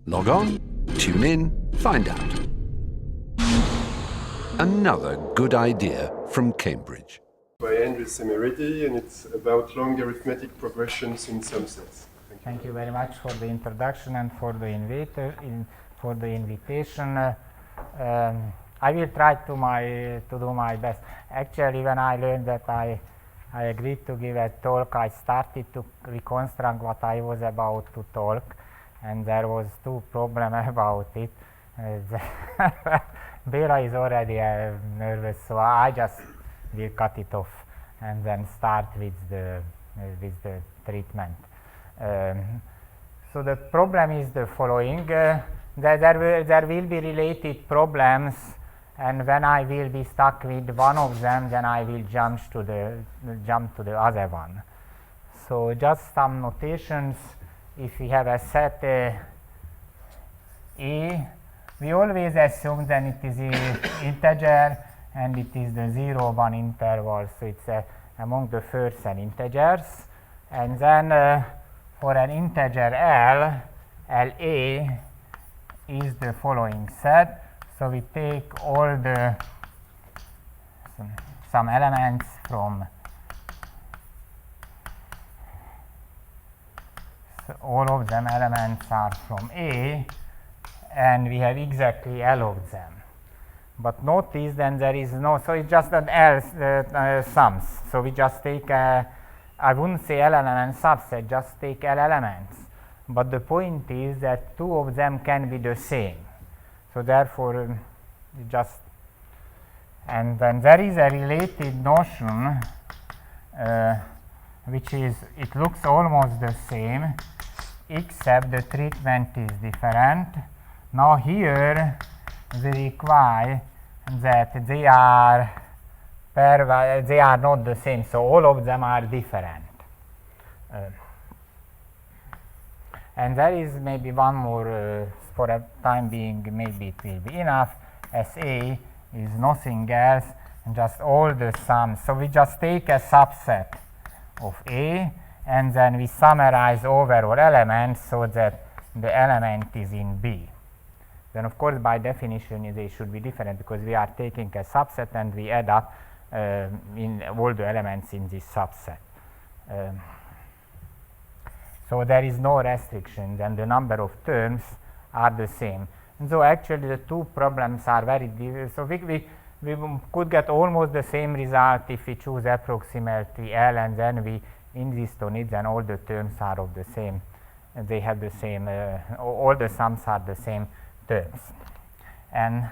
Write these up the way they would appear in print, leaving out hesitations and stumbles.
Log on, tune in, find out. Another good idea from Cambridge. By Endre Szemeredi, and it's about long arithmetic progressions in Sumsets. Thank you very much for the introduction and for the invitation. I will try to do my best. Actually, when I learned that I agreed to give a talk, I started to reconstruct what I was about to talk, and there was two problems about it. Bela is already nervous, so I just will cut it off and then start with the treatment. So the problem is the following: there will be related problems, and when I will be stuck with one of them, then I will jump to the other one. So just some notations. If we have a set E, we always assume that it is an integer and it is the 0, 1 interval, so it's among the first and integers. And then for an integer L, LA is the following set. So we take all the some elements from all of them elements are from A, and we have exactly L of them. But notice then there is no, so it's just an L sums. So we just take I wouldn't say L element subset, just take L elements. But the point is that two of them can be the same. So therefore, and then there is a related notion which is, it looks almost the same, except the treatment is different. Now here we require that they are not the same, so all of them are different. And there is maybe one more, for a time being, maybe it will be enough. SA is nothing else, and just all the sums. So we just take a subset of A, and then we summarize overall elements so that the element is in B. Then of course by definition they should be different, because we are taking a subset and we add up in all the elements in this subset. So there is no restriction, and the number of terms are the same. And so actually the two problems are very different. So we could get almost the same result if we choose approximately L, and then we insist on it, then all the terms are of the same, and they have the same, all the sums are the same terms. And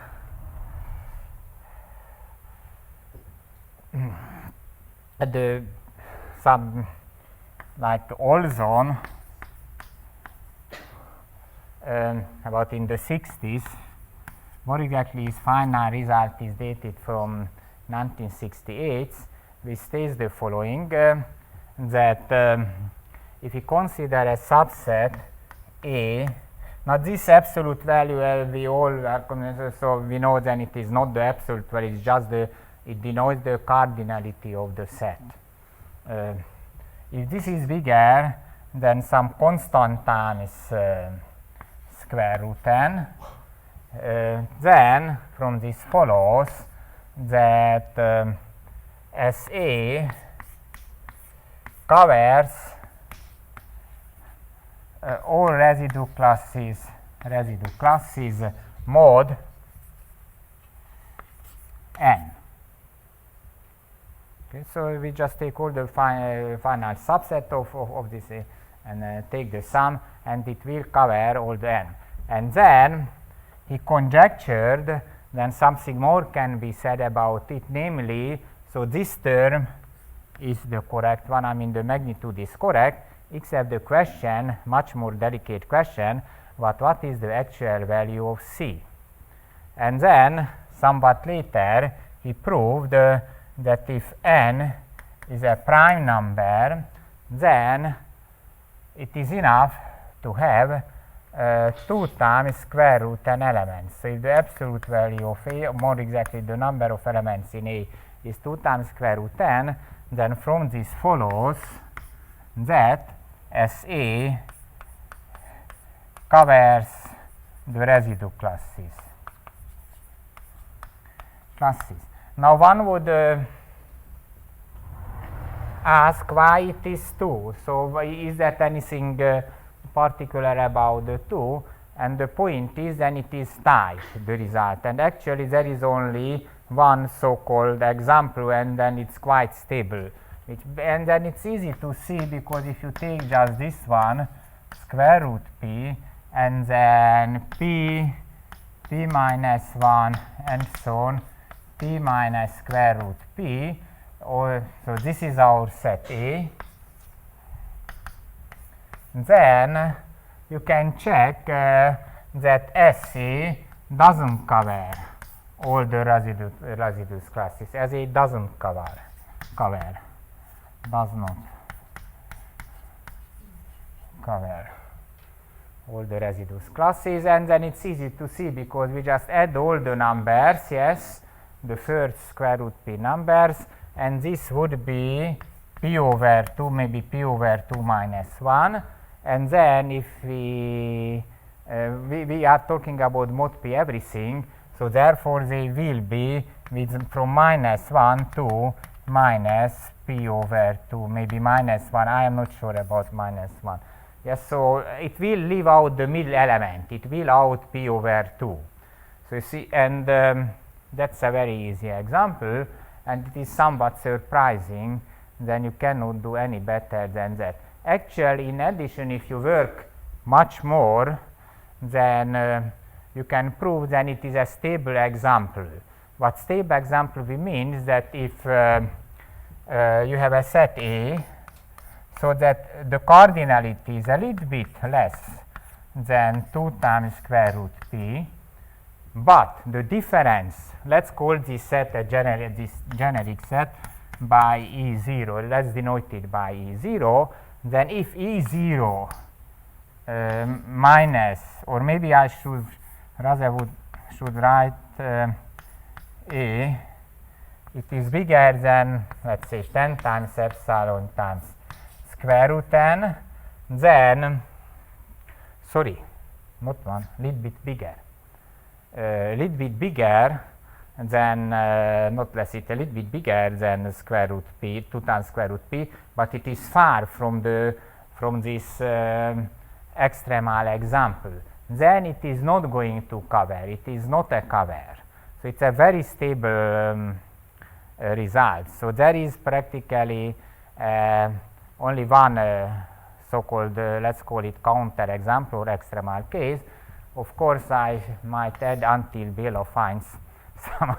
some like Olson about in the 60s, more exactly his final result is dated from 1968, which states the following, that if you consider a subset A, now this absolute value we all are, so we know then it is not the absolute value, it's just it denotes the cardinality of the set. If this is bigger than some constant times square root n, then from this follows that SA covers all residue classes mod n. Okay, so we just take all the final subset of this and take the sum, and it will cover all the n. And then he conjectured, then something more can be said about it, namely, so this term is the correct one, I mean the magnitude is correct, except the question, much more delicate question, what is the actual value of C? And then, somewhat later, he proved that if n is a prime number, then it is enough to have 2 times square root n elements. So if the absolute value of A, or more exactly the number of elements in A, is 2 times square root n, then from this follows that SA covers the residue classes. Now one would ask why it is 2. So is there anything particular about the 2? And the point is then it is tight, the result. And actually there is only one so-called example, and then it's quite stable. And then it's easy to see, because if you take just this one, square root p, and then p minus 1, and so on, p minus square root p, so this is our set A. Then you can check that SA doesn't cover all the residues classes. SA doesn't cover, does not cover all the residues classes, and then it's easy to see because we just add all the numbers, yes, the first square root p numbers, and this would be p over 2, maybe p over 2 minus 1, and then if we are talking about mod p everything, so therefore they will be with from minus 1 to minus p over 2, maybe minus 1, I am not sure about minus 1. Yes, so it will leave out the middle element, it will out p over 2. So you see, and that's a very easy example, and it is somewhat surprising, then you cannot do any better than that. Actually, in addition, if you work much more, then you can prove that it is a stable example. What stable example we mean is that if you have a set A, so that the cardinality is a little bit less than 2 times square root p, but the difference, let's call this set a generic set by E0, let's denote it by E0, then if E0 minus, or maybe I should should write A, it is bigger than, let's say, 10 times epsilon times square root n, then, sorry, not 1, little bit bigger, than, not less, it a little bit bigger than square root p, 2 times square root p, but it is far from this extremal example. Then it is not going to cover, it is not a cover. So it's a very stable result. So there is practically only one so-called, let's call it counter example or extremal case. Of course, I might add until Belo finds some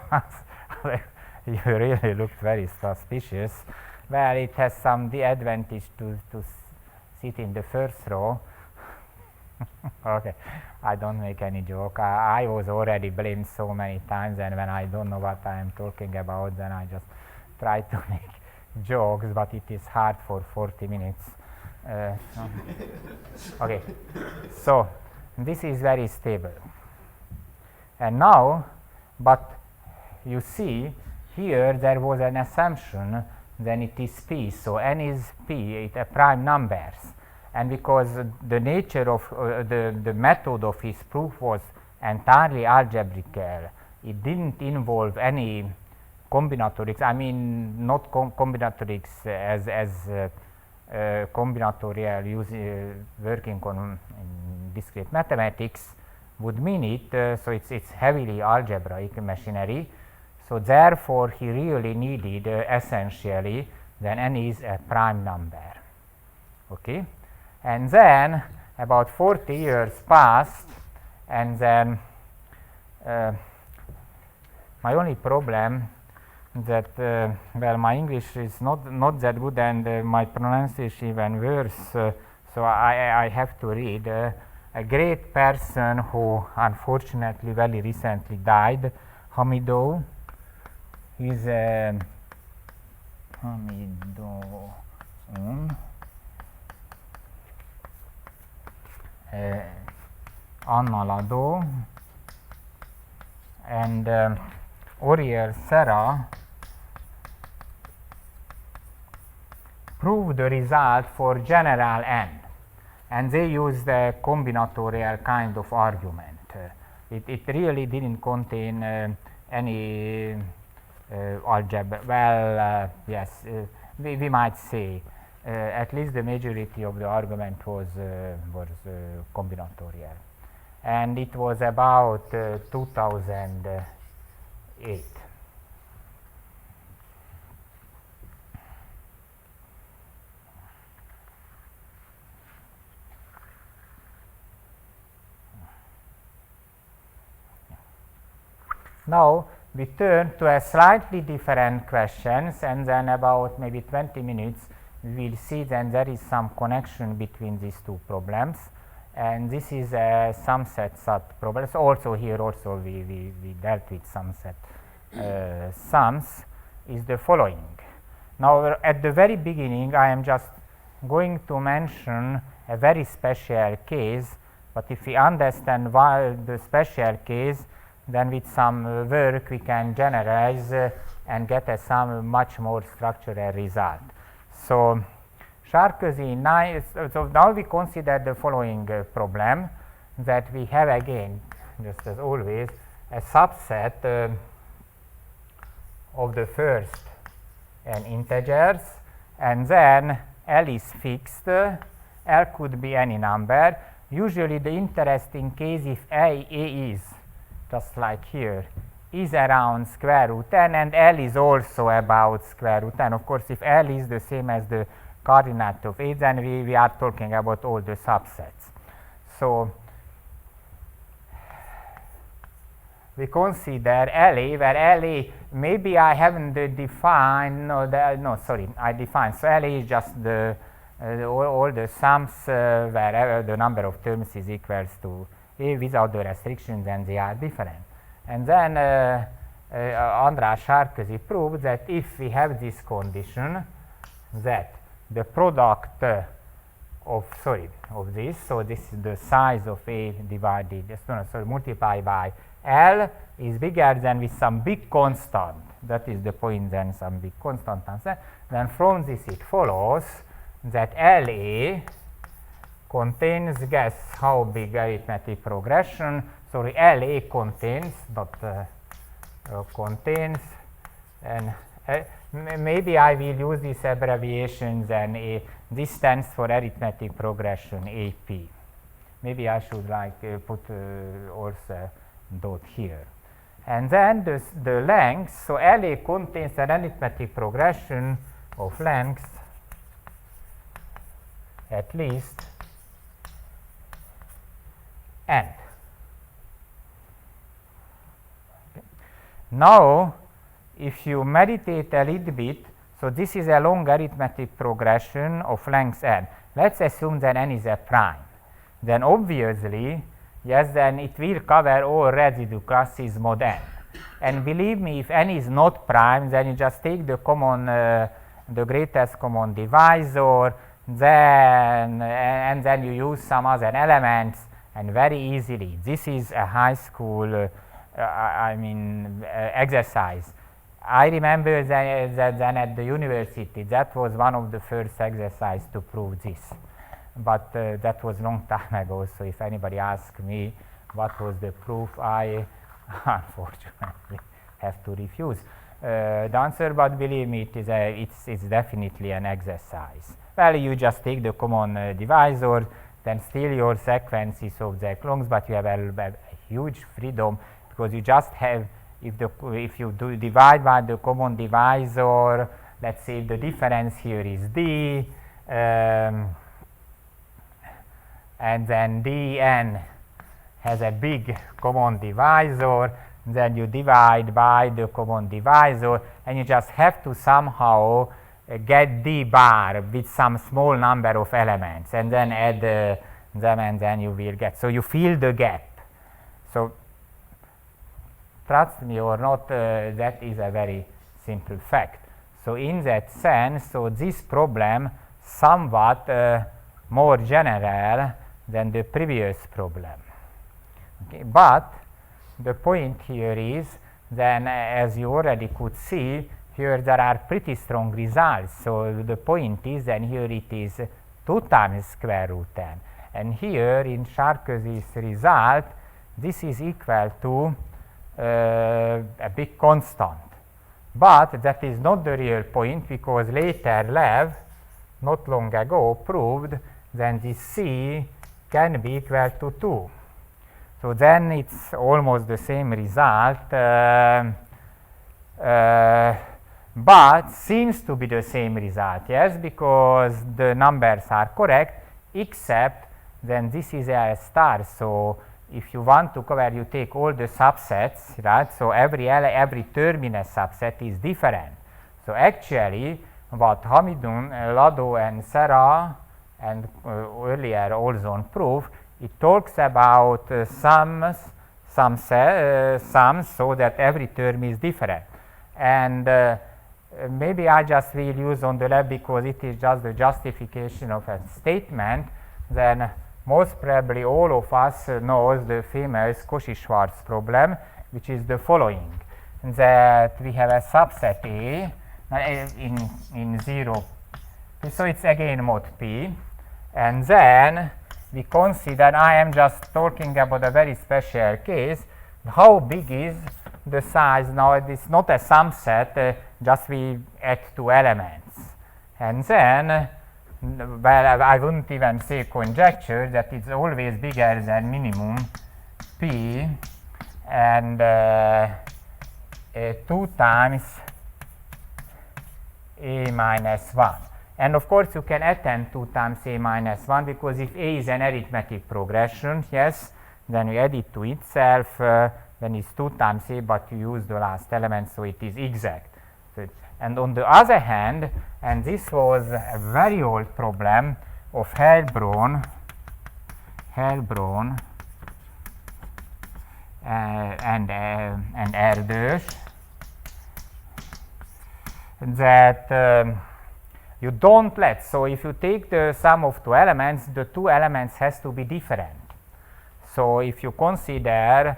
you really looked very suspicious. Well, it has some advantage to sit in the first row. Okay, I don't make any joke. I was already blamed so many times, and when I don't know what I am talking about, then I just try to make jokes, but it is hard for 40 minutes. Okay, so this is very stable. And now, but you see, here there was an assumption, then it is p, so n is p, it a prime numbers. And because the nature of the method of his proof was entirely algebraical, it didn't involve any combinatorics. I mean, not combinatorics as combinatorial working on discrete mathematics would mean it. So it's heavily algebraic machinery. So therefore, he really needed essentially then n is a prime number. Okay. And then about 40 years passed, and then my only problem that well, my English is not that good, and my pronunciation even worse, so I have to read a great person who unfortunately very recently died, Hamidou. He's Hamidou Anna Lado and Oriel Serra proved the result for general n, and they used a combinatorial kind of argument. It really didn't contain any algebra. Well, yes, we might say at least the majority of the argument was combinatorial, and it was about 2008. Now we turn to a slightly different questions, and then about maybe 20 minutes we will see that there is some connection between these two problems, and this is a Sumset problem. So also here also we dealt with Sumset sums is the following. Now at the very beginning I am just going to mention a very special case, but if we understand why the special case, then with some work we can generalize and get some much more structural result. So Sarkozy, so now we consider the following problem, that we have again, just as always, a subset of the first n integers, and then L is fixed. L could be any number. Usually the interesting case if A is, just like here, is around square root n, and L is also about square root n. Of course, if L is the same as the coordinate of A, then we are talking about all the subsets. So we consider LA, where LA, maybe I haven't defined, I defined. So LA is just the all the sums wherever the number of terms is equals to A without the restrictions, and they are different. And then Endre Sarkozy proved that if we have this condition, that the product of this, so this is the size of A divided, multiplied by L is bigger than with some big constant. That is the point, then some big constant answer. Then from this it follows that LA contains, guess how big arithmetic progression. Sorry, LA contains, not contains, and maybe I will use this abbreviation, then this stands for arithmetic progression AP. Maybe I should put also dot here. And then the length, so LA contains an arithmetic progression of length at least n. Okay. Now, if you meditate a little bit, so this is a long arithmetic progression of length n. Let's assume that n is a prime. Then obviously, yes, then it will cover all residue classes mod n. And believe me, if n is not prime, then you just take the common, the greatest common divisor, then and then you use some other elements, and very easily. This is a high school, exercise. I remember that then at the university, that was one of the first exercises to prove this. But that was a long time ago, so if anybody asks me what was the proof, I unfortunately have to refuse the answer, but believe me, it's definitely an exercise. Well, you just take the common divisor, then still your sequence is of the longs, but you have a huge freedom, because you just have, if you do divide by the common divisor, let's say the difference here is d, and then dn has a big common divisor, then you divide by the common divisor, and you just have to somehow get d bar with some small number of elements, and then add them, and then you will get. So you fill the gap. So trust me or not, that is a very simple fact. So in that sense, so this problem somewhat more general than the previous problem. Okay, but the point here is, then as you already could see, here there are pretty strong results. So the point is, then here it is 2 times square root n. And here in Sarkozy's result, this is equal to a big constant. But that is not the real point, because later Lev, not long ago, proved that this C can be equal to 2. So then it's almost the same result, but seems to be the same result, yes, because the numbers are correct, except then this is a star. So if you want to cover, you take all the subsets, right? So every term in a subset is different. So actually, what Hamidun, Lado, and Sarah, and earlier Olson proved, it talks about sums, so that every term is different. And maybe I just will use on the left because it is just the justification of a statement. Then most probably all of us knows the famous Cauchy-Schwarz problem, which is the following: that we have a subset A in 0, so it's again mod P, and then we consider, I am just talking about a very special case, how big is the size. Now it is not a sum set, just we add 2 elements, and then, well, I wouldn't even say conjecture that it's always bigger than minimum P, and 2 times A minus 1. And of course you can attend 2 times A minus 1, because if A is an arithmetic progression, yes, then you add it to itself, then it's 2 times A, but you use the last element, so it is exact. So and on the other hand, and this was a very old problem of Heilbronn and Erdős, that you don't let, so if you take the sum of 2 elements, the 2 elements has to be different. So if you consider,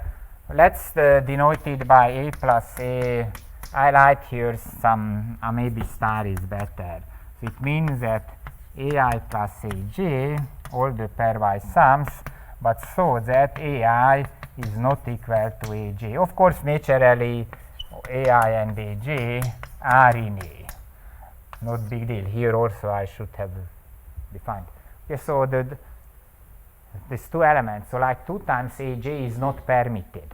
let's denote it by A plus A, I write here some, maybe star is better. So it means that AI plus AJ, all the pairwise sums, but so that AI is not equal to AJ. Of course, naturally, AI and AJ are in A. Not big deal. Here also I should have defined. Okay, so these 2 elements, so like 2 times AJ is not permitted.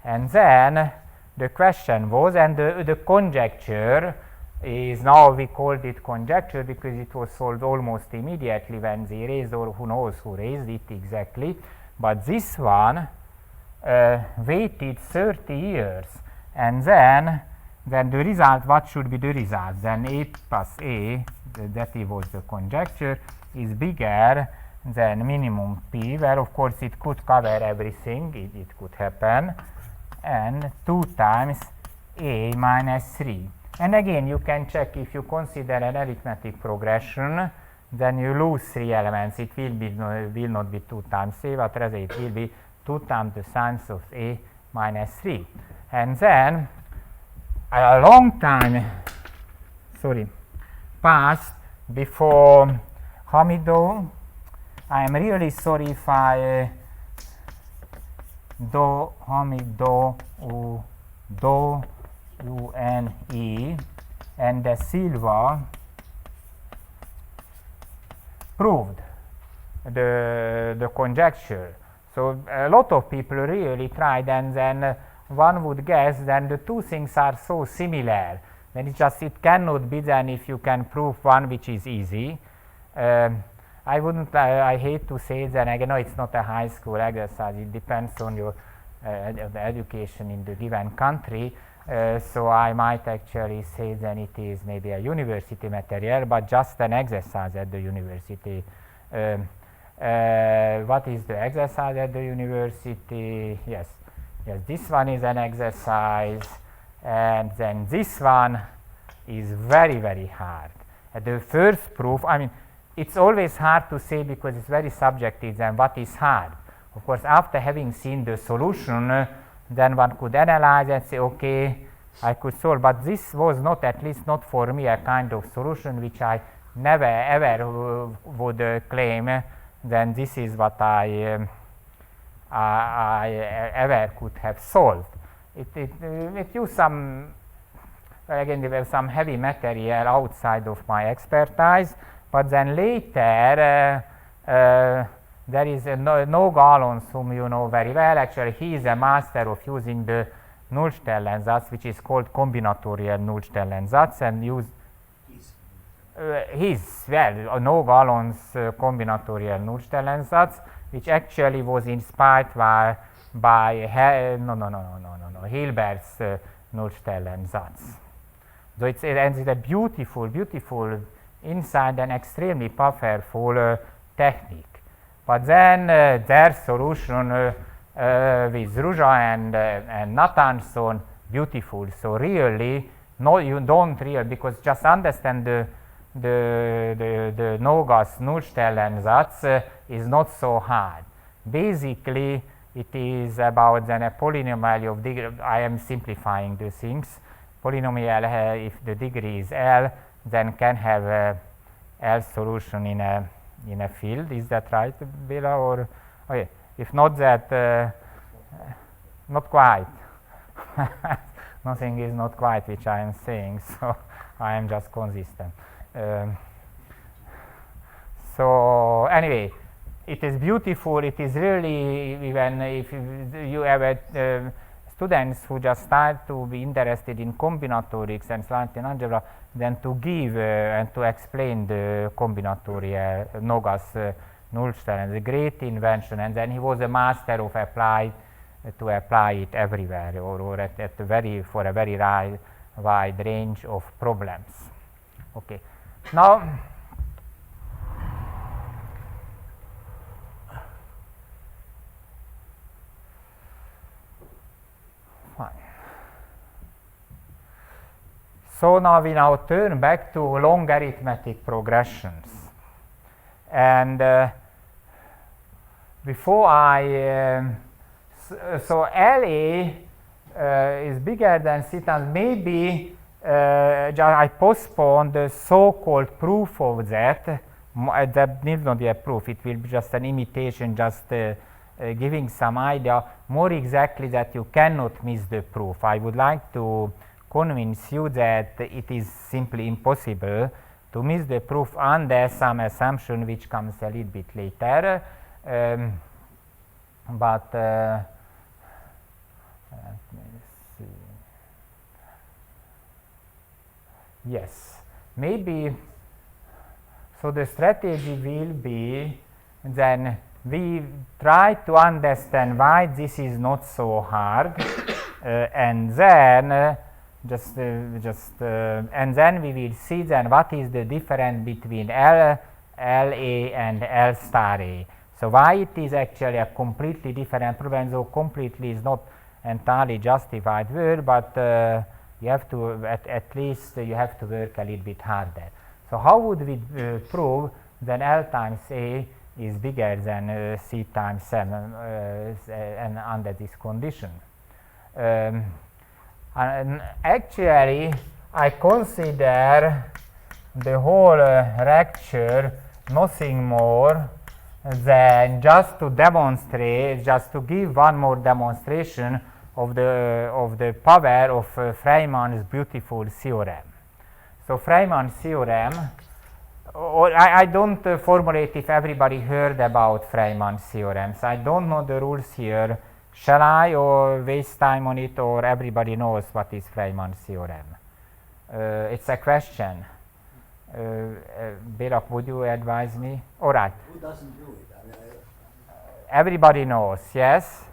And then the question was, and the conjecture is, now we called it conjecture because it was solved almost immediately when they raised, or who knows who raised it exactly, but this one waited 30 years, and then the result, what should be the result? Then A plus A, that was the conjecture, is bigger than minimum P, where of course it could cover everything, it could happen, and 2 times A minus 3. And again, you can check if you consider an arithmetic progression, then you lose 3 elements. It will not be 2 times A, but rather it will be 2 times the sines of A minus 3. And then a long time passed before Hamido. I am really sorry if I Hamido UNE and Silva proved the conjecture. So a lot of people really tried, and then one would guess then the 2 things are so similar, then it cannot be then if you can prove one which is easy. I hate to say that, again, no, it's not a high school exercise, it depends on your the education in the given country, so I might actually say that it is maybe a university material, but just an exercise at the university. What is the exercise at the university? Yes, this one is an exercise, and then this one is very, very hard. The first proof, I mean, it's always hard to say because it's very subjective, and what is hard. Of course, after having seen the solution, then one could analyze and say, okay, I could solve, but this was not, at least not for me, a kind of solution which I never ever would claim. Then this is what I I ever could have solved. It used some, well, again, there was some heavy material outside of my expertise, but then later there is a Nogalons whom you know very well. Actually, he is a master of using the Nullstellensatz, which is called combinatorial Nullstellensatz, and used Nogalons combinatorial Nullstellensatz, which actually was inspired by Hilbert's Nullstellensatz. So it's a beautiful, beautiful insight and extremely powerful technique. But then their solution with Ruzsa and Nathanson, beautiful. So really, no, you don't really, because just understand the Nogas Nullstellensatz is not so hard. Basically, it is about then a polynomial of degree. I am simplifying the things. Polynomial, if the degree is L, then can have a L solution in a field. Is that right, Bela? Or okay. If not that, not quite. Nothing is not quite which I am saying, so I am just consistent. So anyway, it is beautiful. It is really, even if you have students who just start to be interested in combinatorics and slightly in algebra, then to give and to explain the combinatorial Nogas Nullstellen, the great invention, and then he was a master of apply it everywhere, or for a very wide range of problems. Okay, now fine. So now we turn back to long arithmetic progressions. And before so LA is bigger than C times, maybe I postpone the so-called proof of that. That needs not be a proof, it will be just an imitation, just giving some idea more exactly that you cannot miss the proof. I would like to convince you that it is simply impossible to miss the proof under some assumption which comes a little bit later. But let me see. Yes, maybe. So the strategy will be then we try to understand why this is not so hard, and then and then we will see then what is the difference between LA and L star A. So why it is actually a completely different problem, so completely is not entirely justified word, but you have to, at least you have to work a little bit harder. So how would we prove that L times A is bigger than C times 7 and under this condition? And actually, I consider the whole lecture nothing more than just to demonstrate, just to give one more demonstration of the power of Feynman's beautiful theorem. So Feynman's theorem, I don't formulate if everybody heard about Feynman's theorems. I don't know the rules here. Shall I or waste time on it, or everybody knows what is Feynman's theorem? It's a question. Birak, would you advise me? All right. Who doesn't do it? I mean, Everybody knows, yes?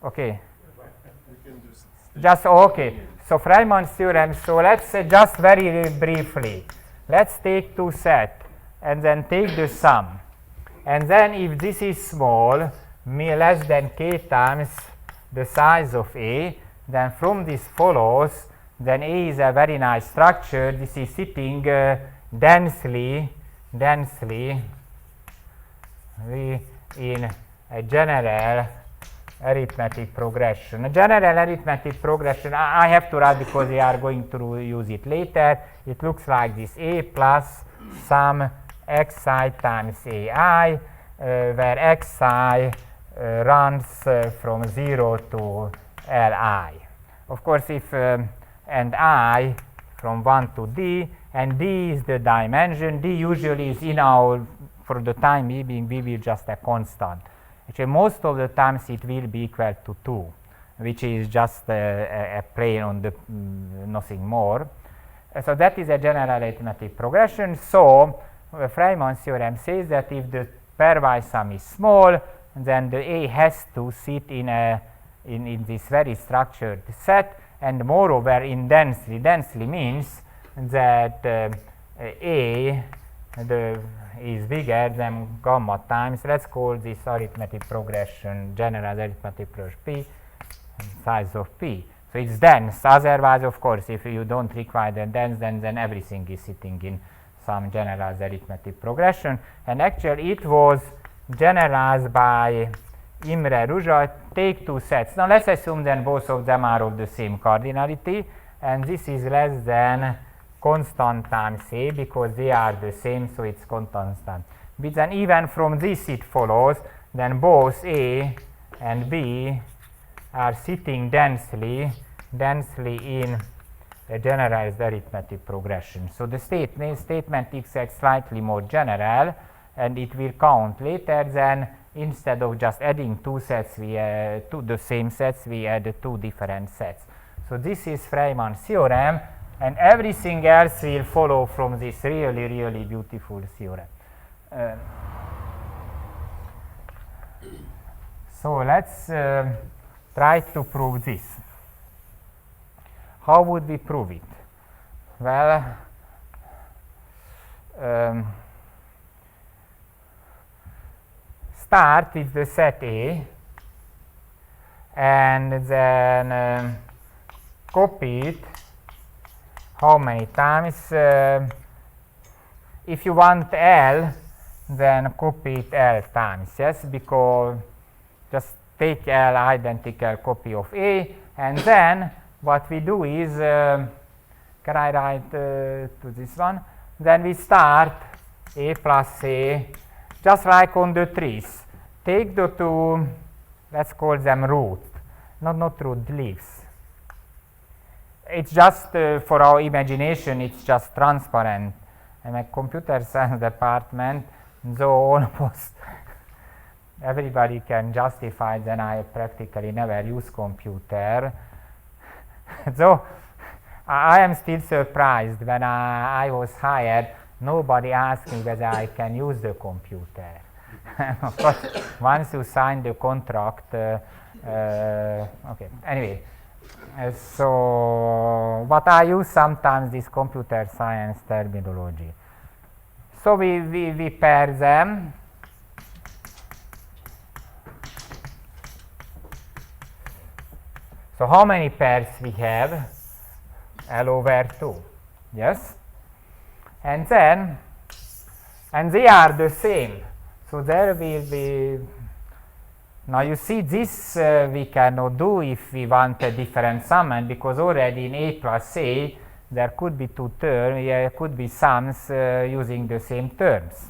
Okay. We can Just okay. So Feynman's theorem. So let's say just very briefly. Let's take two sets and then take the sum. And then if this is small, less than k times the size of A, then from this follows, then A is a very nice structure. This is sitting densely in a general arithmetic progression. A general arithmetic progression, I have to write because we are going to use it later. It looks like this: A plus sum xi times ai, where xi runs from 0 to Li. Of course, if and I from 1 to D, and D is the dimension. D usually is in our, for the time being, we will just a constant. Actually, most of the times it will be equal to 2, which is just a plane on the nothing more. So that is a general arithmetic progression. So Feynman's theorem says that if the pairwise sum is small, then the A has to sit in this very structured set, and moreover in densely. Densely means that A is bigger than gamma times, let's call this arithmetic progression general arithmetic progression P, size of P. So it's dense. Otherwise, of course, if you don't require the dense, then everything is sitting in some generalized arithmetic progression. And actually, it was generalized by Imre Ruzsa. Take two sets. Now let's assume then both of them are of the same cardinality, and this is less than constant times A because they are the same, so it's constant. But then even from this it follows then both A and B are sitting densely in a generalized arithmetic progression. So the statement is slightly more general, and it will count later. Then instead of just adding two sets, to the same sets, we add two different sets. So this is Feynman's theorem, and everything else will follow from this really beautiful theorem. So let's try to prove this. How would we prove it? Well, start with the set A, and then copy it. How many times? If you want L, then copy it L times, yes, because just take L identical copy of A, and then what we do is, can I write to this one? Then we start A plus A, just like on the trees. Take the two, let's call them root, not root, leaves. It's just for our imagination, it's just transparent. I'm a computer science department, so almost everybody can justify that I practically never use computer. So I am still surprised when I was hired, nobody asked me whether I can use the computer. Of course, once you sign the contract, okay, anyway. But I use sometimes this computer science terminology. So we pair them. So how many pairs we have? L over 2, yes? And then, and they are the same. So there will be, now you see this we cannot do if we want a different summand, because already in A plus A there could be two terms, there could be sums using the same terms.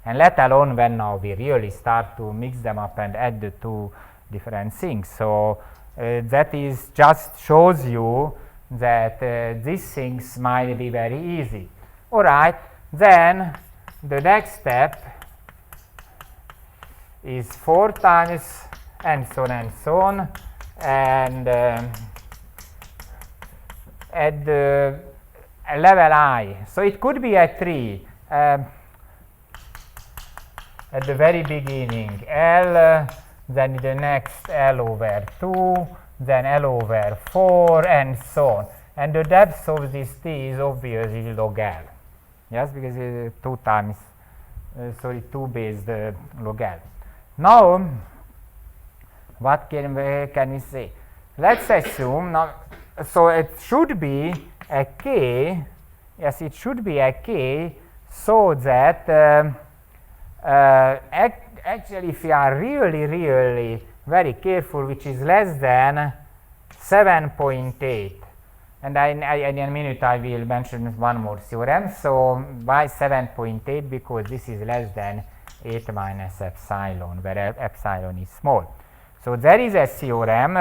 And let alone when now we really start to mix them up and add the two different things. So that is just shows you that these things might be very easy. All right, then the next step is 4 times and so on, and at the level I. So it could be a 3 at the very beginning, L, then the next L over 2, then L over 4, and so on. And the depth of this T is obviously log L. Yes, because it's 2 times, 2 based log L. Now, what can we say? Let's assume now, so it should be a K, yes, it should be a K, so that actually if we are really very careful, which is less than 7.8, and in a minute I will mention one more theorem. So why 7.8? Because this is less than 8 minus epsilon, where epsilon is small. So there is a theorem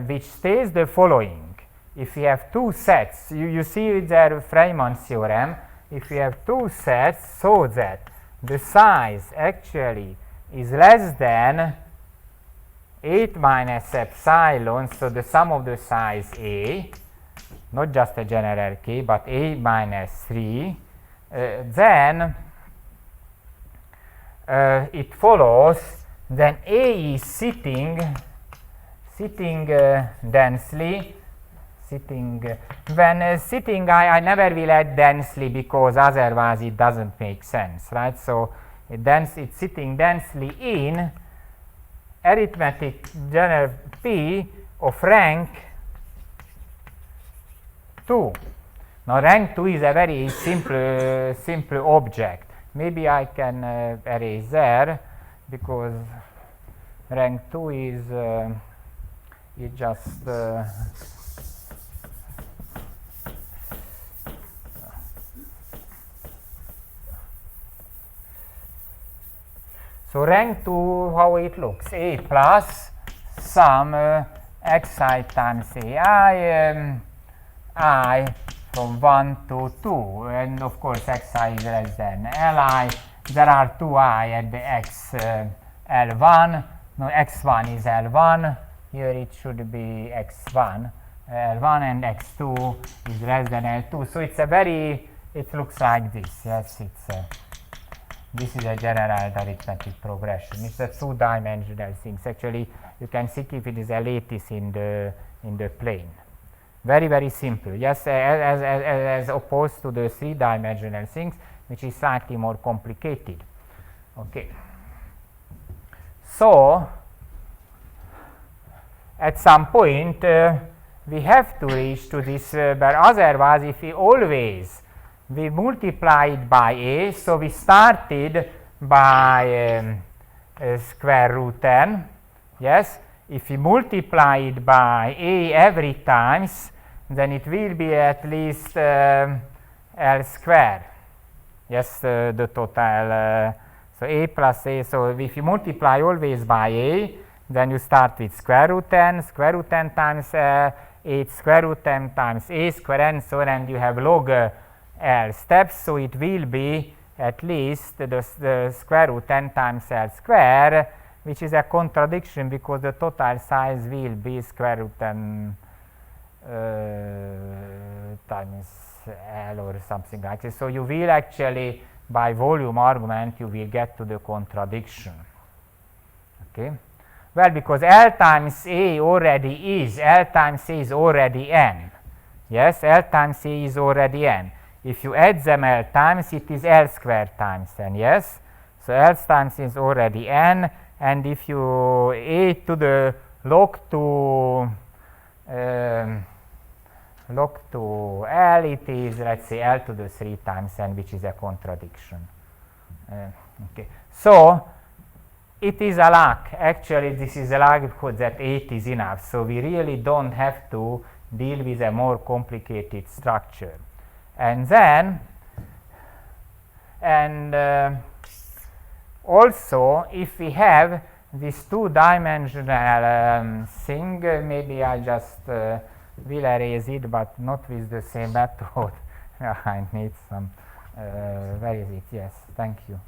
which states the following. If we have two sets, you see there Feynman's theorem, if we have two sets so that the size actually is less than 8 minus epsilon, so the sum of the size A, not just a general K, but A minus 3, then it follows then A is sitting densely. When sitting, I never will add densely because otherwise it doesn't make sense, right? So it's sitting densely in arithmetic general P of rank 2. Now rank 2 is a very simple object. Maybe I can erase there because rank 2 is it just so rank 2, how it looks? A plus sum xi times ai I from 1 to 2, and of course xi is less than li. There are 2i at the x L1. No, x1 is L1. Here it should be x1 L1, and x2 is less than L2. So it's a very, it looks like this. Yes, it's this is a general arithmetic progression. It's a two-dimensional thing. Actually, you can see if it is a lattice in the plane. Very, very simple. Yes, as opposed to the three-dimensional things, which is slightly more complicated. Okay. So, at some point, we have to reach to this, but otherwise, if we multiply it by a, so we started by square root n, yes. If we multiply it by a every times, then it will be at least L square, yes, the total, so a plus a, so if you multiply always by a, then you start with square root n times 8 square root n times a square n, so and you have log L steps, so it will be at least the square root n times L square, which is a contradiction because the total size will be square root n times L or something like this. So you will actually, by volume argument, you will get to the contradiction. Okay. Well, because L times A already is, L times A is already n. Yes, L times A is already n. If you add them L times, it is L squared times n, yes? So L times is already n, and if you a to the log to L, it is, let's say, L to the 3 times n, which is a contradiction. Okay. So it is a luck. Actually, this is a luck because that 8 is enough. So we really don't have to deal with a more complicated structure. And then, also, if we have this two-dimensional thing, maybe I just will erase it, but not with the same method. I need some, where is it? Yes, thank you.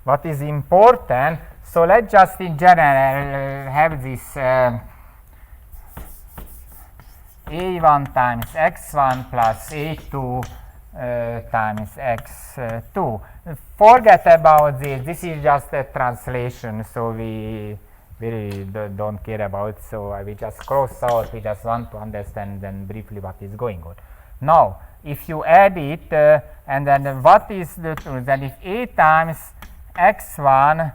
What is important, so let's just in general have this a1 times x1 plus a2 times x2. Forget about this. This is just a translation, so we really don't care about. So I will just cross out. We just want to understand then briefly what is going on. Now, if you add it, and then what is the truth? Then if a times x1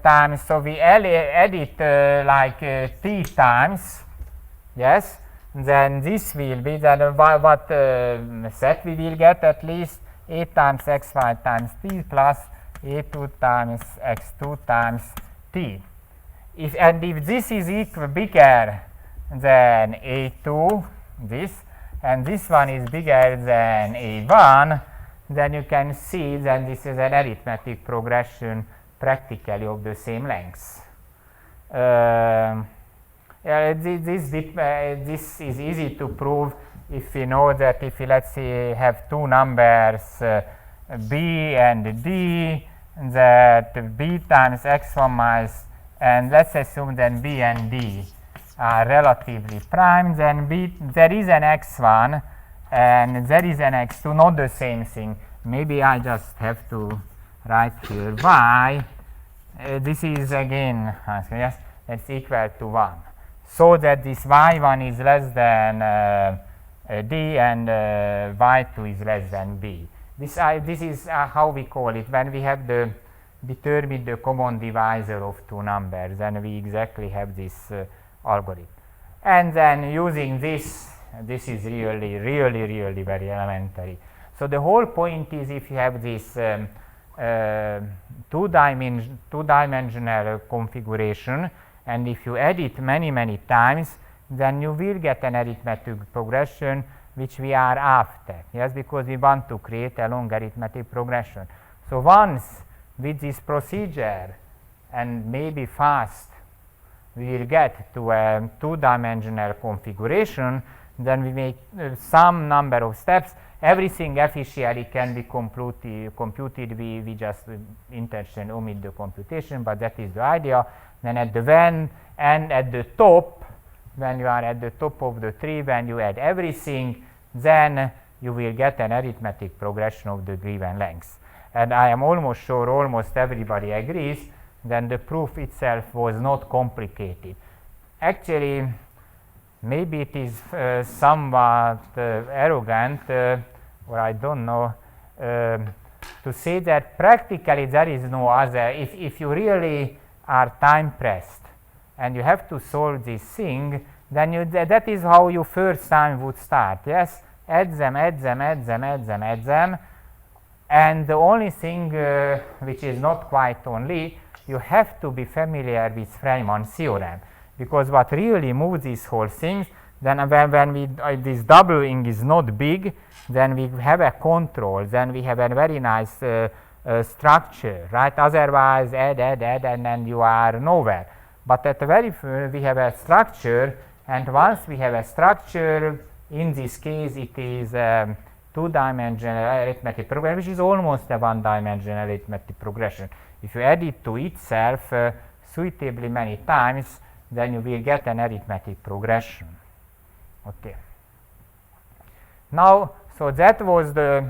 times, so we add it like t times, yes. Then this will be, then what set we will get? At least a times x1 times t plus a2 times x2 times t. if this is bigger than A2, this, and this one is bigger than A1, then you can see that this is an arithmetic progression practically of the same length. This is easy to prove if we know that if we, let's say, have two numbers b and d, that b times x1 minus, and let's assume then b and d are relatively prime, then there is an x1 and there is an x2, not the same thing. Maybe I just have to write here y. This is again, yes, that's equal to 1. So that this y1 is less than d and y2 is less than b. This is how we call it when we have determined the common divisor of two numbers, and we exactly have this algorithm. And then using this is really very elementary. So the whole point is if you have this two-dimensional configuration, and if you add it many times, then you will get an arithmetic progression which we are after. Yes, because we want to create a long arithmetic progression. So once with this procedure, and maybe fast, we will get to a two-dimensional configuration, then we make some number of steps. Everything officially can be computed. We just intentionally omit the computation, but that is the idea. Then at the and at the top, when you are at the top of the tree, when you add everything, then you will get an arithmetic progression of the given length. And I am almost sure almost everybody agrees then the proof itself was not complicated. Actually, maybe it is somewhat arrogant, or I don't know, to say that practically there is no other. If you really are time pressed and you have to solve this thing, then that is how you first time would start. Yes, add them, and the only thing which is not quite only, you have to be familiar with Feynman's theorem, because what really moves this whole thing, then when this doubling is not big, then we have a control, then we have a very nice structure, right? Otherwise, add, and then you are nowhere. But at the very first, we have a structure, and once we have a structure, in this case, it is two-dimensional arithmetic progression, which is almost a one-dimensional arithmetic progression. If you add it to itself suitably many times, then you will get an arithmetic progression. Okay. Now, so that was the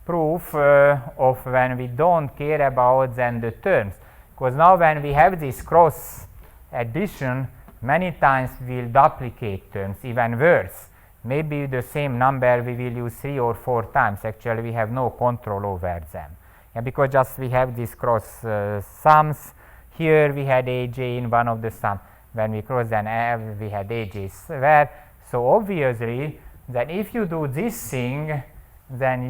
proof of when we don't care about then the terms. Because now when we have this cross addition, many times we will duplicate terms, even worse. Maybe the same number we will use 3 or 4 times. Actually, we have no control over them. Yeah, because just we have these cross sums. Here we had aj in one of the sum. When we cross then we had aj square. So obviously, then if you do this thing, then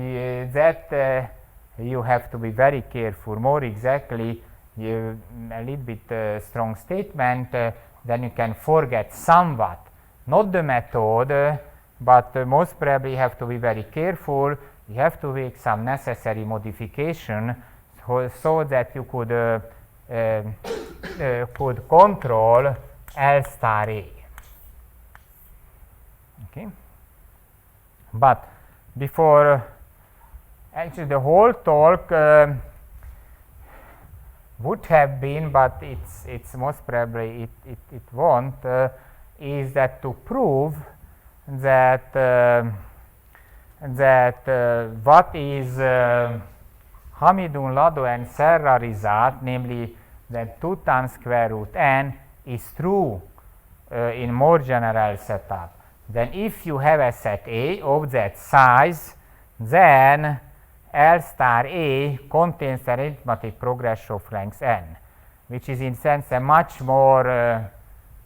you have to be very careful. More exactly, a little bit strong statement, then you can forget somewhat. Not the method, but most probably you have to be very careful. You have to make some necessary modification so that you could control L star A. Okay. But before, actually the whole talk would have been, but it's most probably it won't, is that to prove that what is Hamidun-Lado and Serra result, namely that 2 times square root n is true in more general setup. Then if you have a set A of that size, then L star A contains an arithmetic progression of length n, which is in sense a much more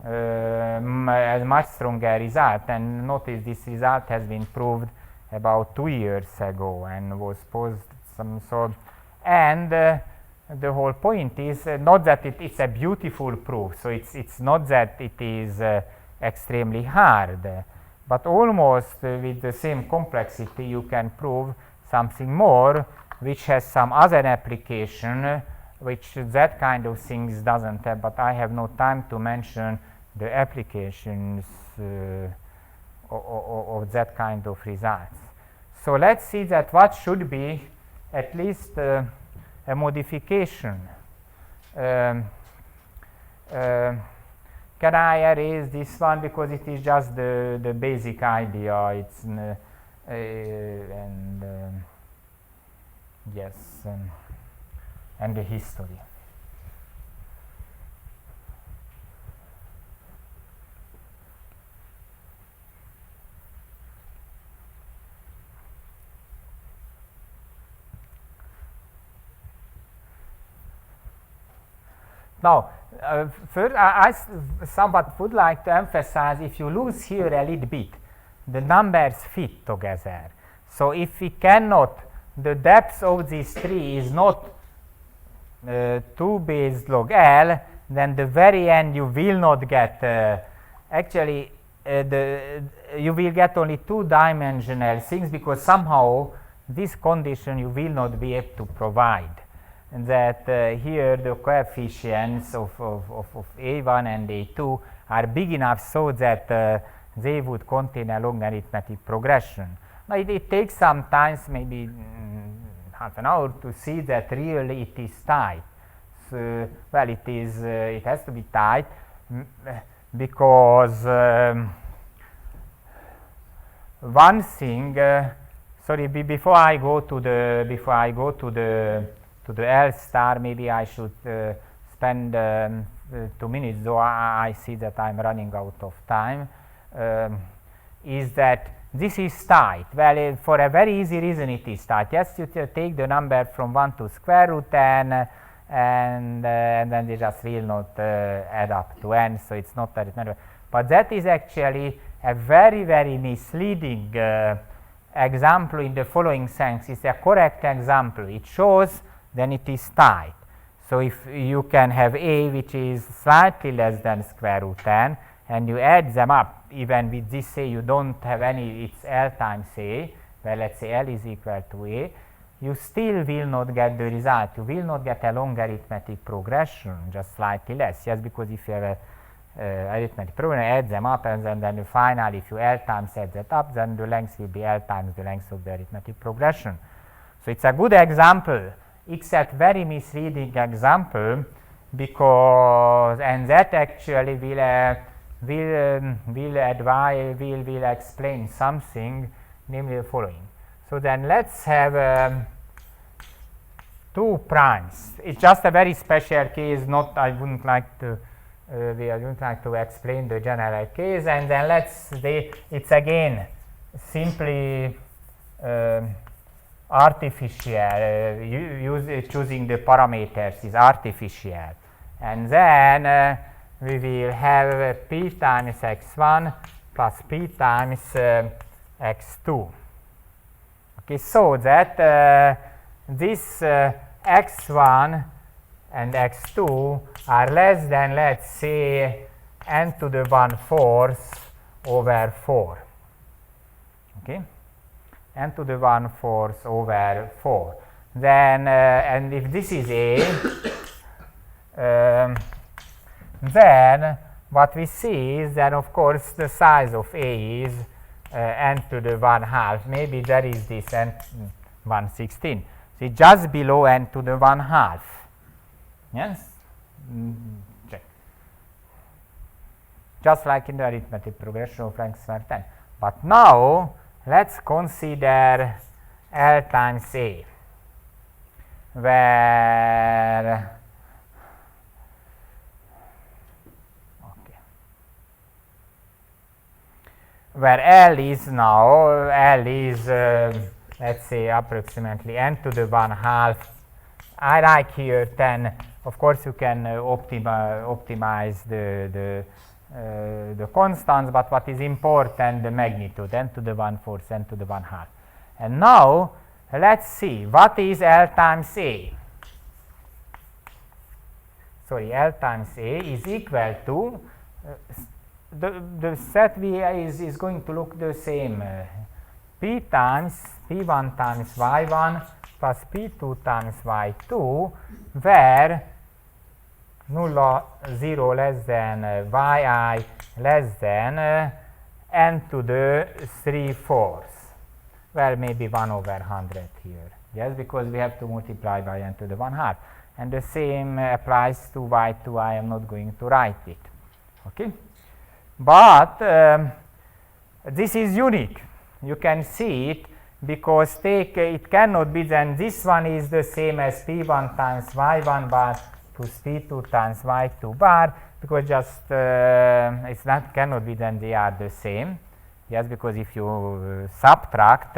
a much stronger result. And notice this result has been proved about 2 years ago and was posed some sort. And the whole point is not that it's a beautiful proof, so it's not that it is extremely hard, but almost with the same complexity you can prove something more which has some other application which that kind of things doesn't have, but I have no time to mention the applications of that kind of results. So let's see that what should be at least a modification. Can I erase this one because it is just the basic idea? It's yes, and the history. Now, first, I somewhat would like to emphasize, if you lose here a little bit, the numbers fit together. So if we cannot, the depth of this tree is not 2 base log L, then the very end you will not get, actually you will get only 2-dimensional things, because somehow this condition you will not be able to provide. And that here the coefficients of A1 and A2 are big enough so that they would contain a logarithmic progression. Now it takes some time, maybe half an hour, to see that really it is tight. So, well, it has to be tight because one thing. Sorry, before I go to the L star, maybe I should spend 2 minutes, though I see that I'm running out of time, is that this is tight. Well, for a very easy reason it is tight. Yes, you take the number from 1 to square root n, and then they just will not add up to n, so it's not arithmetic. But that is actually a very, very misleading example in the following sense. It's a correct example. It shows then it is tight. So if you can have A which is slightly less than square root n, and you add them up, even with this A you don't have any, it's L times A, well, let's say L is equal to A, you still will not get the result. You will not get a logarithmic progression, just slightly less. Yes, because if you have a arithmetic program, add them up, and then finally if you L times add that up, then the length will be L times the length of the arithmetic progression. So it's a good example, except very misleading example, because, and that actually will explain something, namely the following. So then let's have 2 primes. It's just a very special case. Not, I wouldn't like to. I wouldn't like to explain the general case. And then let's say it's again simply artificial. Choosing the parameters is artificial, and then we will have p times x1 plus p times x2. Okay, so that this x1 and x2 are less than, let's say, n to the 1/4 over 4. Okay, n to the 1/4 over 4. Then, and if this is A, then what we see is that, of course, the size of A is n to the 1/2. Maybe there is this n 1/16. So it's just below n to the 1/2. Yes? Check. Just like in the arithmetic progression of rank square 10. But now let's consider L times A, where L is now, let's say approximately n to the 1/2. I like here 10. Of course you can optimize the constants, but what is important, the magnitude, n to the 1/4, n to the 1/2. And now let's see what is L times A. sorry, L times A is equal to, the set V is going to look the same. P times P1 times Y1 plus P2 times Y2, where null 0 less than yi less than n to the 3/4. Well, maybe 1 over 100 here. Yes, because we have to multiply by n to the 1/2. And the same applies to y2. I am not going to write it. Okay? But this is unique. You can see it because it cannot be then this one is the same as P1 times Y1 bar plus P2 times Y2 bar, because just it's not cannot be then they are the same. Yes, because if you subtract,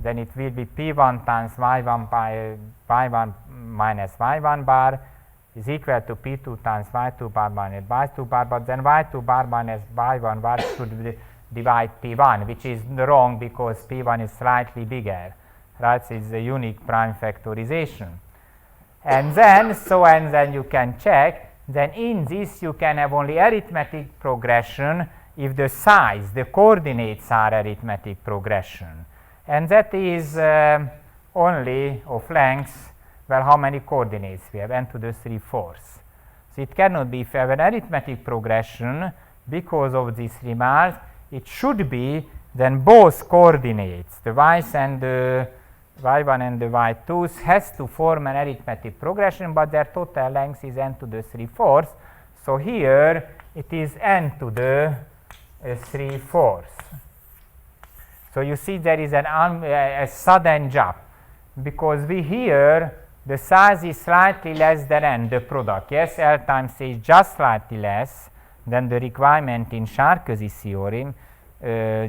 then it will be P1 times Y1 by Y1 minus Y1 bar is equal to P2 times Y2 bar minus Y2 bar, but then Y2 bar minus Y1 bar should divide P1, which is wrong because P1 is slightly bigger, right? So it's a unique prime factorization. And then you can check, then in this you can have only arithmetic progression if the size, the coordinates are arithmetic progression. And that is only of length, well, how many coordinates we have, n to the 3/4. So it cannot be, if you have an arithmetic progression, because of this remark, it should be then both coordinates, the y's and the y1 and the y2's, has to form an arithmetic progression, but their total length is n to the 3/4. So here it is n to the 3/4. So you see there is a sudden jump, because we here the size is slightly less than n, the product. Yes, L times A is just slightly less than the requirement in Sarkozy's theorem,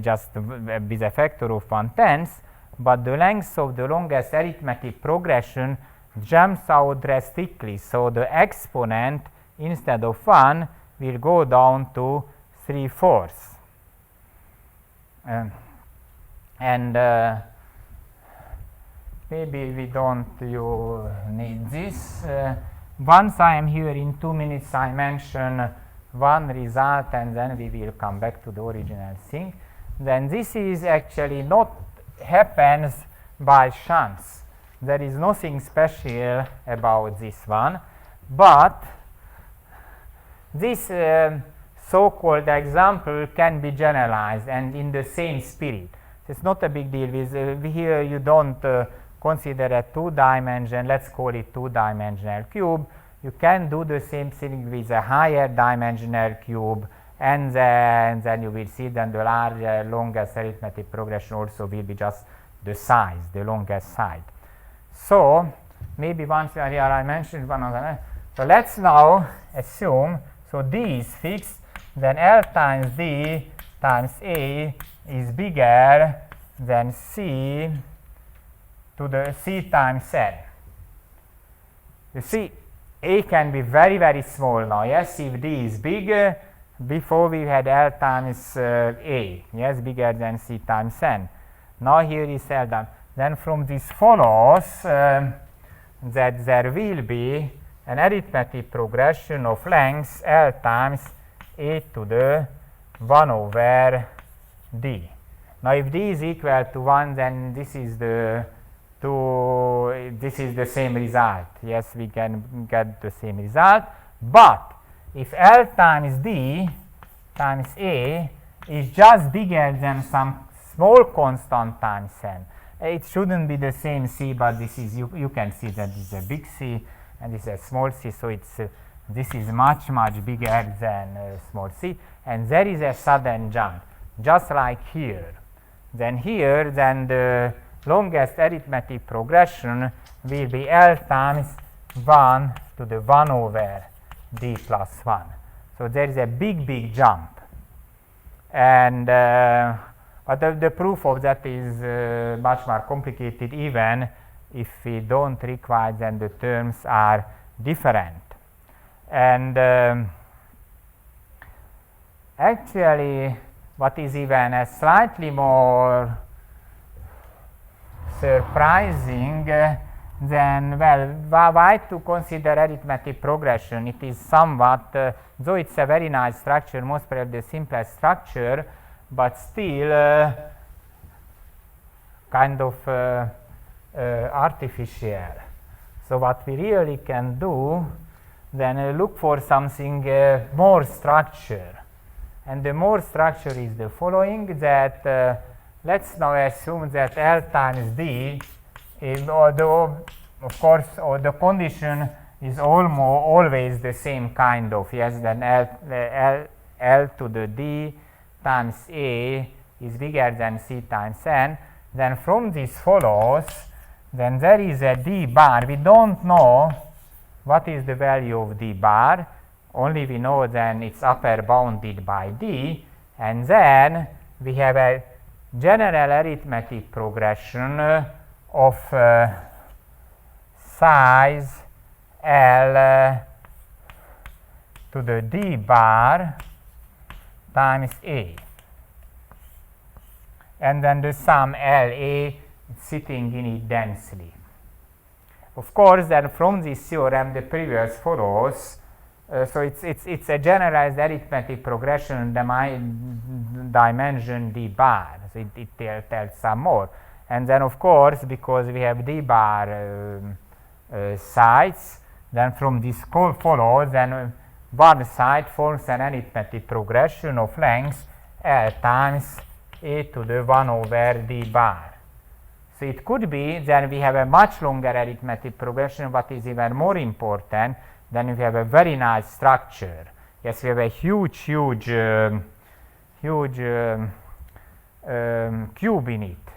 just with a factor of 1/10, but the length of the longest arithmetic progression jumps out drastically. So the exponent, instead of 1, will go down to 3/4. Maybe we don't need this. Once I am here in 2 minutes, I mention one result and then we will come back to the original thing. Then this is actually not happens by chance. There is nothing special about this one, but this so-called example can be generalized and in the same spirit. It's not a big deal. With here you don't consider a two-dimensional, let's call it two-dimensional cube. You can do the same thing with a higher dimensional cube, and then you will see then the larger, longest arithmetic progression also will be just the size, the longest side. So maybe once here I mentioned one of them. So let's now assume, so D is fixed, then L times D times A is bigger than C to the C times N. You see, A can be very, very small now. Yes, if D is big, before we had L times A, yes, bigger than C times N. Now here is L times. Then from this follows that there will be an arithmetic progression of length L times A to the 1 over D. Now if D is equal to 1, then this is the same result. Yes, we can get the same result. But if L times D times A is just bigger than some small constant times N, it shouldn't be the same C, but this is, you can see that this is a big C and this is a small c, so it's this is much, much bigger than small c, and there is a sudden jump, just like here. Then here, then the longest arithmetic progression will be L times 1 to the 1 over D plus 1. So there is a big, big jump. And but the proof of that is much more complicated, even if we don't require then the terms are different. And actually, what is even a slightly more surprising then, well, why to consider arithmetic progression? It is somewhat, though it's a very nice structure, most probably the simplest structure, but still kind of artificial. So what we really can do, then look for something more structure. And the more structure is the following, that let's now assume that L times D, although of course the condition is always the same kind of, yes, then L to the D times A is bigger than C times N, then from this follows, then there is a D bar. We don't know what is the value of D bar, only we know then it's upper bounded by D, and then we have a general arithmetic progression of size L to the D bar times A, and then the sum LA sitting in it densely. Of course, then from this theorem the previous follows. So it's a generalized arithmetic progression dimension D bar. So it tells some more. And then of course, because we have D bar sides, then from this follows, then one side forms an arithmetic progression of length L times A to the 1 over D bar. So it could be then we have a much longer arithmetic progression, what is even more important, then we have a very nice structure. Yes, we have a huge cube in it,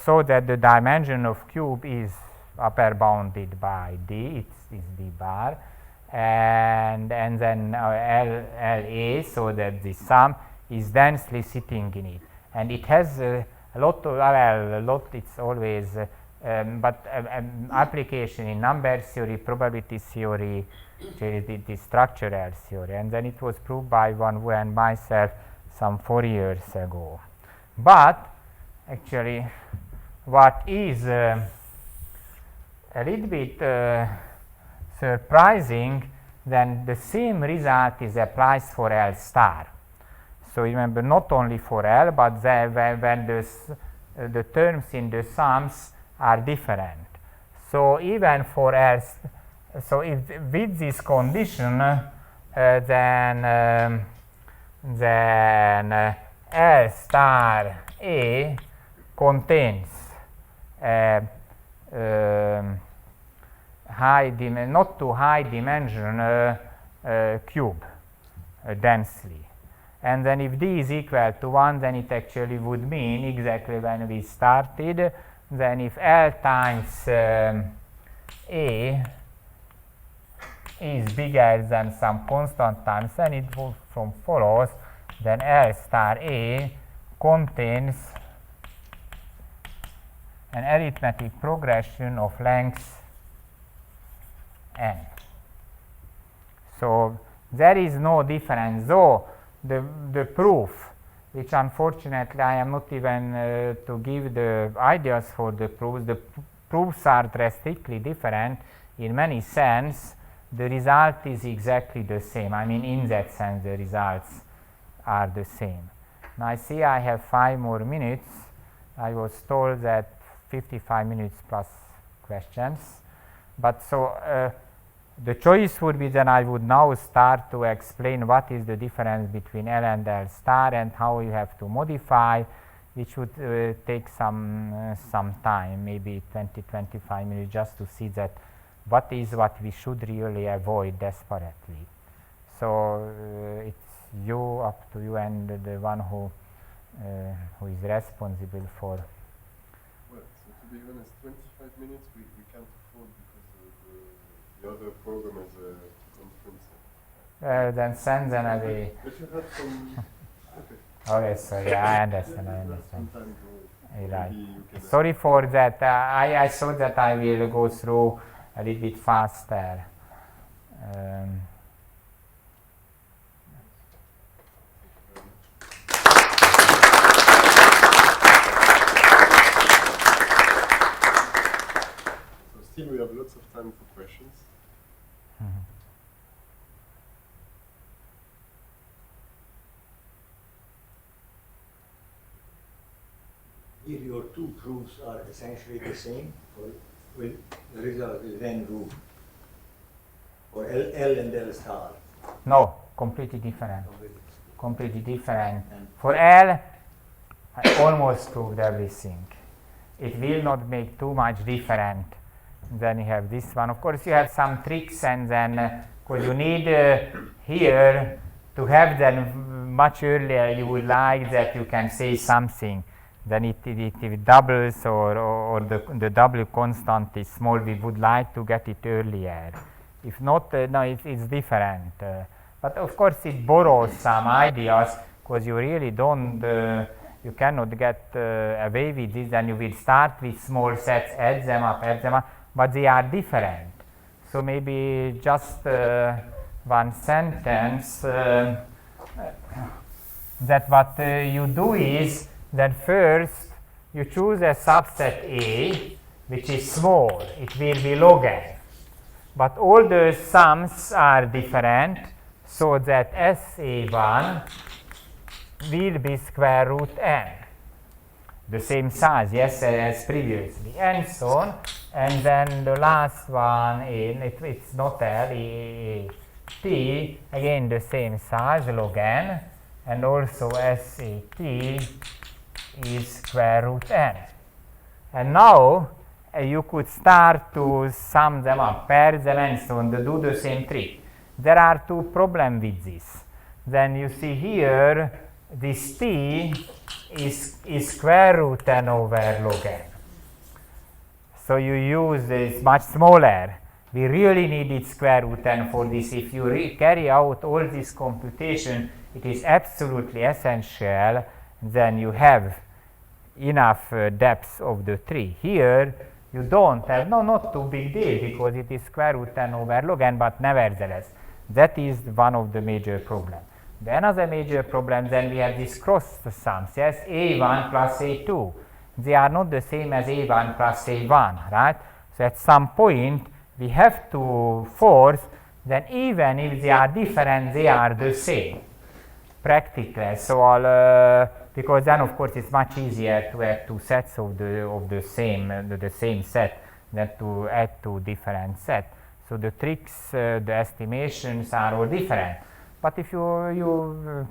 so that the dimension of cube is upper bounded by D, it's D bar, and then LA, so that the sum is densely sitting in it. And it has a lot of, it's always, but application in number theory, probability theory, the structural theory, and then it was proved by Van Wu and myself some 4 years ago. But actually, what is a little bit surprising, then the same result is applies for L star. So remember, not only for L, but when the terms in the sums are different. So even for L, so if with this condition, then L star A contains not too high dimension cube densely. And then if D is equal to 1, then it actually would mean exactly when we started, then if L times A is bigger than some constant times, then it from follows, then L star A contains an arithmetic progression of length n. So there is no difference, though the proof, which unfortunately I am not even to give the ideas for the proofs are drastically different in many sense. The result is exactly the same. I mean, in that sense, the results are the same. Now I see I have 5 more minutes. I was told that 55 minutes plus questions. But so the choice would be then I would now start to explain what is the difference between L and L star and how you have to modify, which would take some time, maybe 20-25 minutes, just to see that what we should really avoid desperately. So it's up to you and the one who is responsible for. Well, so to be honest, 25 minutes we can't afford because the other program is a conference. Then send them away. But you have some. Okay. Okay, sorry, I understand. Some time to Right. you can Sorry for that. I thought that I will go through a little bit faster. still we have lots of time for questions. If your two proofs are essentially the same, or will the result will then rule? Or L and L star? No, completely different. Completely different. For L, I almost proved everything. It will not make too much different. Then you have this one. Of course, you have some tricks, and then because you need here to have them much earlier, you would like that you can say something. Then it doubles, or the W constant is small. We would like to get it earlier. If not, no, it's different. But of course, it borrows some ideas, because you really don't, you cannot get away with this. Then you will start with small sets, add them up, but they are different. So maybe just one sentence, that what you do is that first you choose a subset A, which is small. It will be log n. But all the sums are different, so that SA1 will be square root n. The same size, yes, as previously, and so on. And then the last one, it's not L, T, again the same size, log n, and also SAT is square root n. And now you could start to sum them up, pair them, and so on, to do the same trick. There are two problems with this. Then you see here, this T is square root n over log n. So you use this much smaller. We really needed square root n for this. If you carry out all this computation, it is absolutely essential. Then you have enough depth of the tree. Here you don't have, no, not too big deal, because it is square root n over log n, but nevertheless, that is one of the major problems. The another major problem, then we have these cross sums, yes, A1 plus A2. They are not the same as A1 plus A1, right? So at some point, we have to force, then even if they are different, they are the same, practically. So because then of course it's much easier to add two sets of the same set than to add two different sets. So the tricks, the estimations are all different. But if you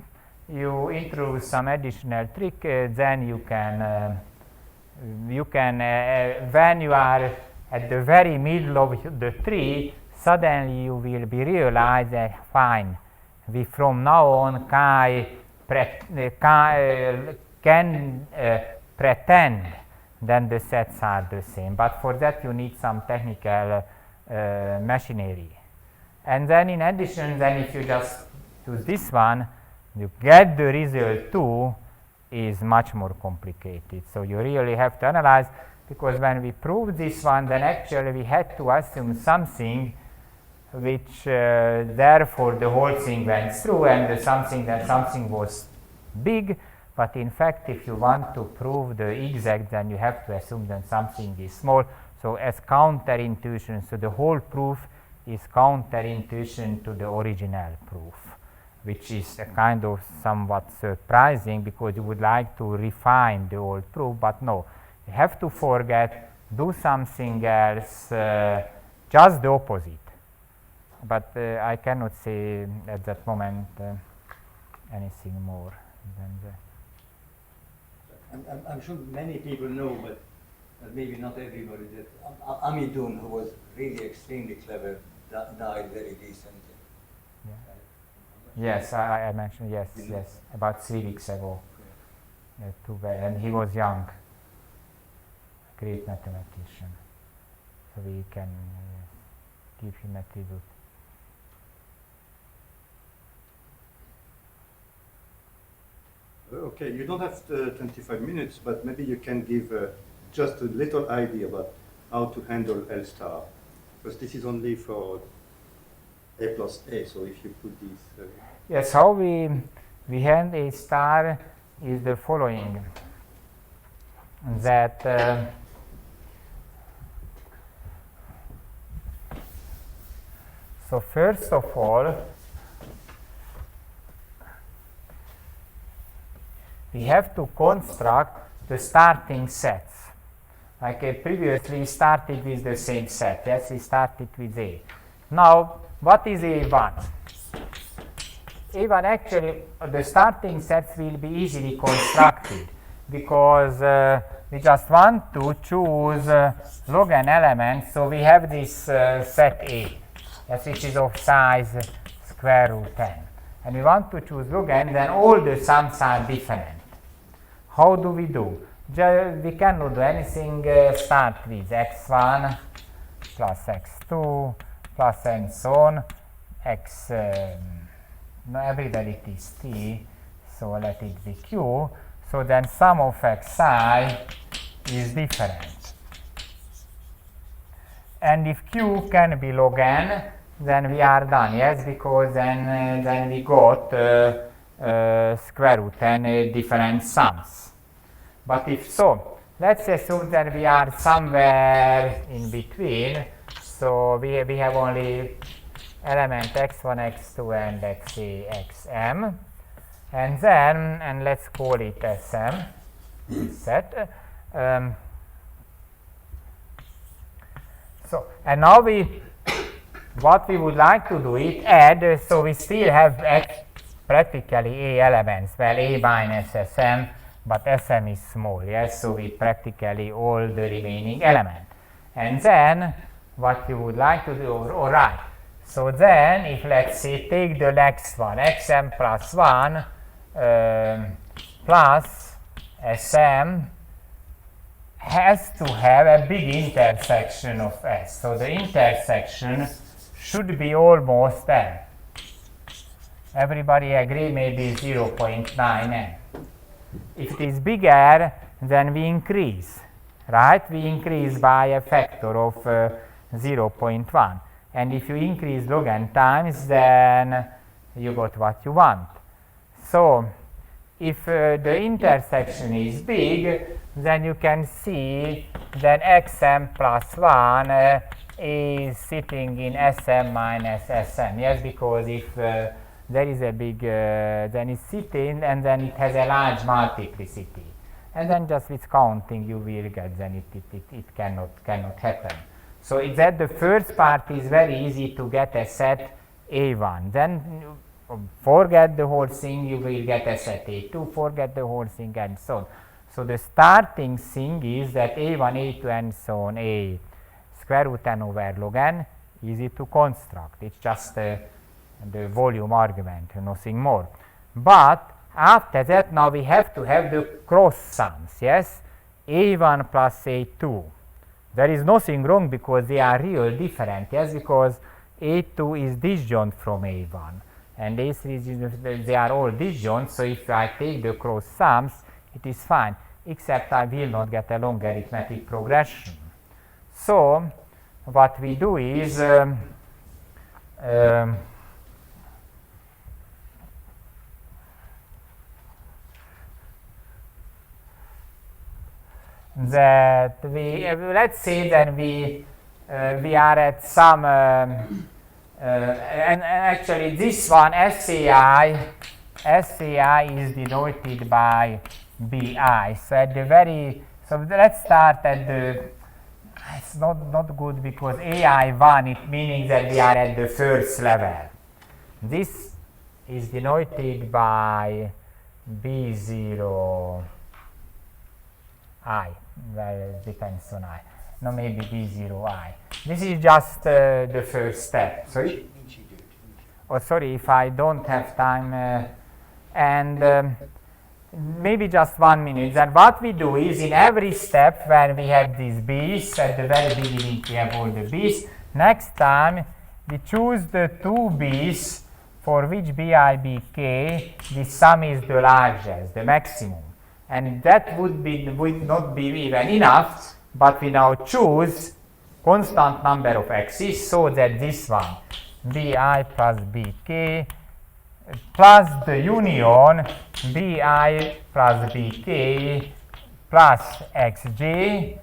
introduce some additional trick, then you can when you are at the very middle of the tree, suddenly you will be realized that fine, we from now on can pretend then the sets are the same. But for that you need some technical machinery. And then in addition, then if you just use this one, you get the result 2 is much more complicated. So you really have to analyze, because when we proved this one, then actually we had to assume something which therefore the whole thing went through, and something was big. But in fact, if you want to prove the exact, then you have to assume that something is small. So as counterintuition, so the whole proof is counterintuition to the original proof, which is a kind of somewhat surprising, because you would like to refine the old proof, but no, you have to forget, do something else, just the opposite. But I cannot say at that moment anything more than that. I'm sure many people know, but maybe not everybody, that Amidun, who was really extremely clever, died very recently. Yeah. Yes, I mentioned, yes, about 3 weeks ago. Too bad. And he was young, great mathematician. So we can give him a tribute. Okay, you don't have 25 minutes, but maybe you can give just a little idea about how to handle L star, because this is only for A plus A, so if you put these... Yes, how we handle A star is the following, that So first of all, we have to construct the starting sets. Like previously we started with the same set. Yes, we started with A. Now, what is A1? A1 actually, the starting sets will be easily constructed because we just want to choose log n elements. So we have this set A, yes, which is of size square root n. And we want to choose log n, then all the sums are different. How do we do? We cannot do anything, start with x1 plus x2 plus and so on, no, everywhere it is t, so let it be q. So then sum of xi is different. And if q can be log n, then we are done, yes, because then we got square root n different sums. But if so, let's assume that we are somewhere in between. So we have only element x1, x2, and let's say xm. And then, and let's call it sm, set. So, and now what we would like to do is add, so we still have practically a elements, well, a minus sm, but sm is small, yes, so we practically all the remaining element. And then what we would like to do, alright, so then if let's say take the next one, xm plus 1 plus sm has to have a big intersection of s, so the intersection should be almost n. Everybody agree, maybe 0.9 n. If it is bigger, then we increase, right? We increase by a factor of 0.1. And if you increase log n times, then you got what you want. So, if the intersection is big, then you can see that xm plus 1 is sitting in sm minus sm. Yes, because if there is a big, then it's sitting, and then it has a large multiplicity. And then just with counting you will get, then it cannot happen. So it's that the first part is very easy to get a set A1. Then forget the whole thing, you will get a set A2, forget the whole thing, and so on. So the starting thing is that A1, A2, and so on, A square root n over log n, easy to construct. It's just the volume argument, nothing more. But after that, now we have to have the cross sums, yes? A1 plus A2. There is nothing wrong because they are real different, yes? Because A2 is disjoint from A1. And A3, they are all disjoint, so if I take the cross sums, it is fine, except I will not get a long arithmetic progression. So, what we do is, that we, let's say that we are at some, and actually this one, SAI is denoted by BI. So at the very, so let's start at the, it's not good because AI1, it meaning that we are at the first level. This is denoted by B0 I, well, it depends on I. No, maybe B0 I. This is just the first step. Sorry? Oh, sorry, if I don't have time, and maybe just 1 minute. Then what we do is in every step when we have these b's, at the very beginning we have all the b's. Next time we choose the two b's for which bi, bk, the sum is the largest, the maximum. And that would not be even enough, but we now choose constant number of x's, so that this one, bi plus bk, plus the union bi plus bk plus xj,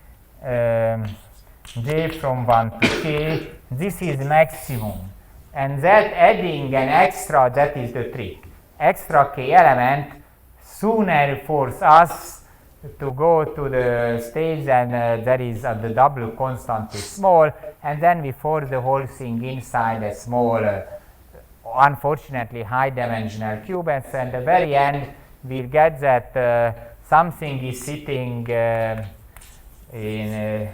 j from 1 to k, this is maximum. and that adding an extra, that is the trick. Extra k element sooner force us to go to the stage and that is the double constant is small, and then we force the whole thing inside a small, unfortunately high dimensional cube, and so at the very end we'll get that something is sitting in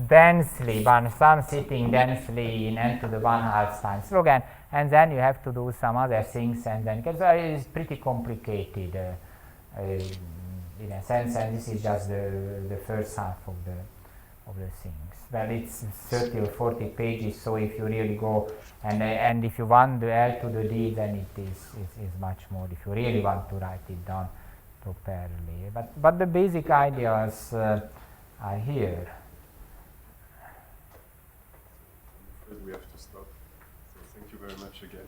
densely, some sitting densely in n to the 1/2 times log n, and then you have to do some other things, and then because it's pretty complicated in a sense, and this is just the first half of the things. Well, it's 30 or 40 pages, so if you really go and if you want the L to the D, then it is much more. If you really want to write it down properly, but the basic ideas are here. I'm afraid we have to stop. So thank you very much again.